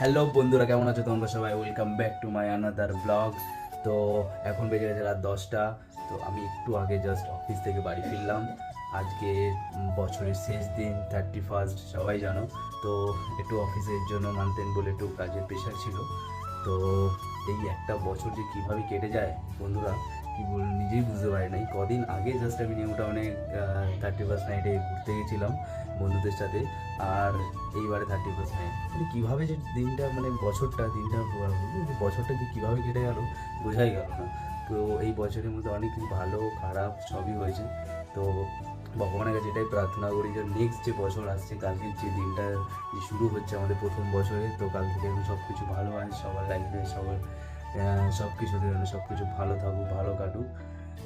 Hello বন্ধুরা, কেমন আছো তোমরা সবাই? Welcome back to my another blog. তো এখন বেজে গেছে রাত 10টা। তো আমি একটু আগে জাস্ট অফিস থেকে বাড়ি ফিরলাম। আজকে বছরের শেষ দিন, 31st, সবাই জানো। তো একটু অফিসের জন্য মানতেন বলে একটু কাজের প্রেশার ছিল। তো এই একটা বছর যে কীভাবে কেটে যায় বন্ধুরা, কি নিজেই বুঝতে পারি নাই। কদিন আগে জাস্ট আমি নিউ টাউনে 31st নাইটে ঘুরতে গেছিলাম বন্ধুদের সাথে। আর এইবারে 31st নাইট, মানে কীভাবে যে দিনটা, মানে বছরটা যে কীভাবে কেটে গেল বোঝাই গেল না। তো এই বছরের মধ্যে অনেক কিছু ভালো খারাপ সবই হয়েছে। তো ভগবানের কাছে এটাই প্রার্থনা করি যে নেক্সট যে বছর আসছে, কালকের যে দিনটা যে শুরু হচ্ছে আমাদের প্রথম বছরে, তো কাল থেকে এখন সব কিছু ভালো হয় সবার লাইফে, সবার সব কিছুতে যেন সব কিছু ভালো থাকুক, ভালো কাটুক।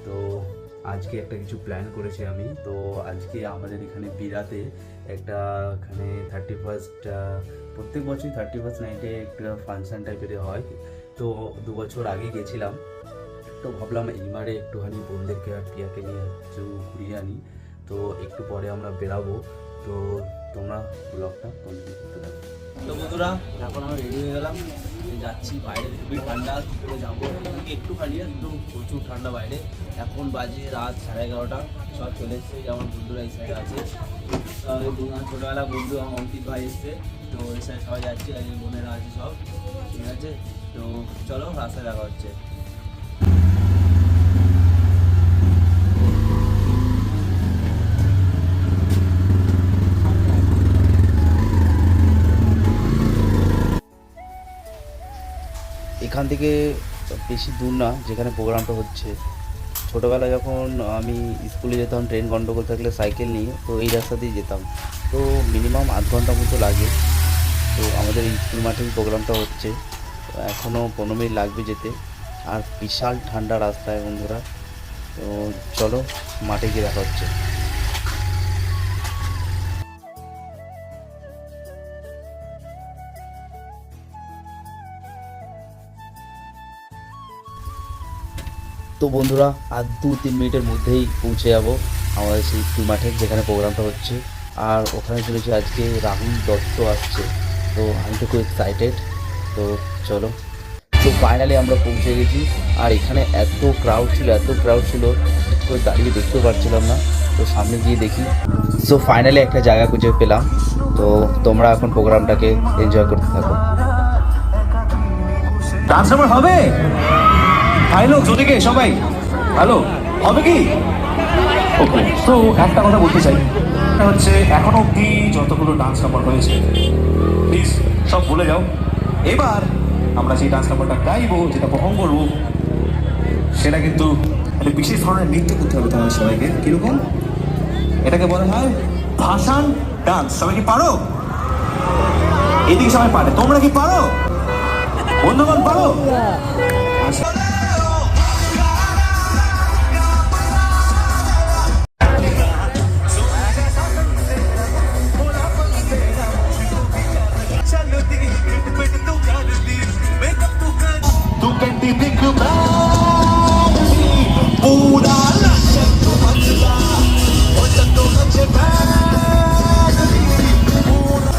তো আজকে একটা কিছু প্ল্যান করেছি আমি। তো আজকে আমাদের এখানে বিরাতে একটা, এখানে 31st, প্রত্যেক বছরই 31st নাইটে একটা ফাংশন টাইপের হয়। তো 2 বছর আগে গেছিলাম। তো ভাবলাম এইবারে একটুখানি বোনদেরকে আর প্রিয়াকে নিয়ে একটু ঘুরিয়ে আনি। তো একটু পরে আমরা বেরাবো। তো তোমরা ব্লগটা কন্টিনিউ করতে থাকো। তো বন্ধুরা, এখন আমরা রেডি হয়ে গেলাম, যাচ্ছি। বাইরে খুবই ঠান্ডা, কী করে যাবো, একটুখানি একটু প্রচুর ঠান্ডা বাইরে। এখন বাজে রাত 11:30। সব চলে এসছে, আমার বন্ধুরা এই সাইডে আছে। ছোটোবেলা বন্ধু আমার অঙ্কিত ভাই এসছে। তো এই সাইডে সবাই যাচ্ছে, আর বোনেরা আছে সব, ঠিক আছে। তো চলো, রাস্তায় দেখা হচ্ছে। এখান থেকে বেশি দূর না যেখানে প্রোগ্রামটা হচ্ছে। ছোটোবেলায় যখন আমি স্কুলে যেতাম, ট্রেন গন্ডগোল থাকলে সাইকেল নিয়ে, তো এই রাস্তা দিয়ে যেতাম। তো মিনিমাম আধ ঘন্টা মতো লাগে। তো আমাদের এই স্কুল মাঠেই প্রোগ্রামটা হচ্ছে। তো এখনও 15 মিনিট লাগবে যেতে। আর বিশাল ঠান্ডা রাস্তায় বন্ধুরা। তো চলো, মাঠে গিয়ে দেখা হচ্ছে। তো বন্ধুরা, আর 2-3 মিনিটের মধ্যেই পৌঁছে যাব আমাদের সেই স্কুল মাঠে যেখানে প্রোগ্রামটা হচ্ছে। আর ওখানে শুনেছি আজকে রাহুল দত্ত আসছে। তো আমি তো খুব এক্সাইটেড। তো চলো। তো ফাইনালি আমরা পৌঁছে গেছি। আর এখানে এত ক্রাউড ছিল, ঠিক করে দাঁড়িয়ে দেখতেও পারছিলাম না। তো সামনে গিয়ে দেখি। সো ফাইনালি একটা জায়গা খুঁজে পেলাম। তো তোমরা এখন প্রোগ্রামটাকে এনজয় করতে থাকো। ডান্স নাম্বার হবে? হ্যালো জোদিকে সবাই, হ্যালো, হবে কি? ওকে, তো একটা কথা বলতে চাই, সেটা হচ্ছে এখনো অব্দি যতগুলো ডান্স নাম্বার হয়েছে প্লিজ সব ভুলে যাও। এবার আমরা সেই ডান্স নাম্বারটা গাইবো, যেটা পারফর্ম করবো, সেটা কিন্তু একটা বিশেষ ধরনের নৃত্য করতে হবে তোমাদের সবাইকে। কিরকম? এটাকে বলা হয় ভাসান ডান্স। সবাই কি পারো? এদিকে সবাই পারে, তোমরা কি পারো? বন্ধুগণ পারো? আচ্ছা। तू कहती दिख बैठी पूरा लक्षण तो बदला वो चंदो बच्चे बैठी पूरा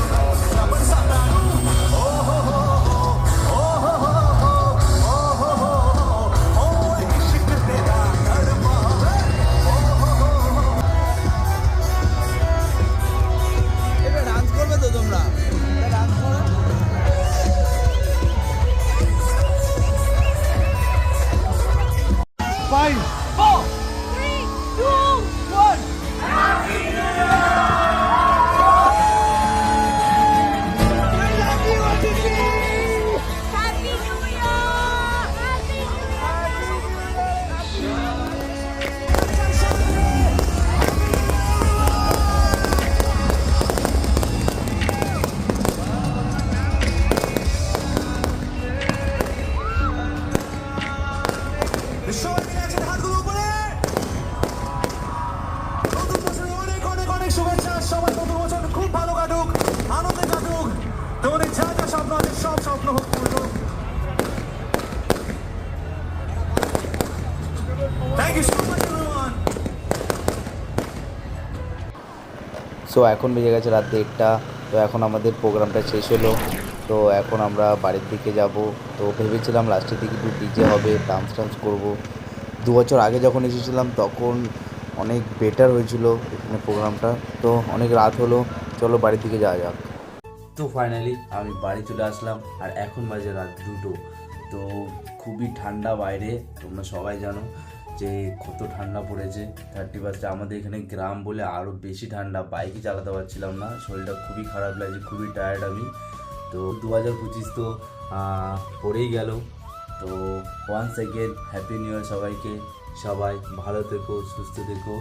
सब सदा ओ हो ओ इश्क तेरा धर्मा এটা ডান্স করবে তো তোমরা? ডান্স করো। Five, 4, 3, 2, 1. Happy New Year! Happy New Year! সবাই মিলে একসাথে হাতগুলো উপরে। নতুন বছরে অনেক অনেক অনেক শুভেচ্ছা। সবাই নতুন বছর খুব ভালো কাটুক, আনন্দে কাটুক। তোমাদের যা যা স্বপ্ন আছে সব স্বপ্ন হোক পূর্ণ। Thank you so much everyone. So এখন বেজে গেছে রাত 1টা। তো এখন আমাদের প্রোগ্রামটা শেষ হলো। তো তো এখন আমরা বাড়ির দিকে যাব। তো ভেবেছিলাম লাস্টের দিকে একটু ডিজে হবে, ডান্স টান্স করবো। 2 বছর আগে যখন এসেছিলাম তখন অনেক বেটার হয়েছিল এখানে প্রোগ্রামটা। তো অনেক রাত হলো, চলো বাড়ির দিকে যাওয়া যাক। তো ফাইনালি আমি বাড়ি চলে আসলাম, আর এখন বাজে রাত 2টো। তো খুবই ঠান্ডা বাইরে, তোমরা সবাই জানো যে কত ঠান্ডা পড়েছে। 31 আমাদের এখানে গ্রাম বলে আরও বেশি ঠান্ডা, বাইকই চালাতে পারছিলাম না, শরীরটা খুবই খারাপ লাগছে, খুবই টায়ার্ড আমি। তো 2025 তো পড়েই গেল। তো once again happy new year সবাইকে। সবাই ভালো থেকো, সুস্থ থেকো,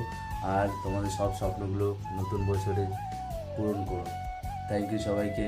আর তোমাদের সব স্বপ্নগুলো নতুন বছরে পূরণ করো। থ্যাংক ইউ সবাইকে।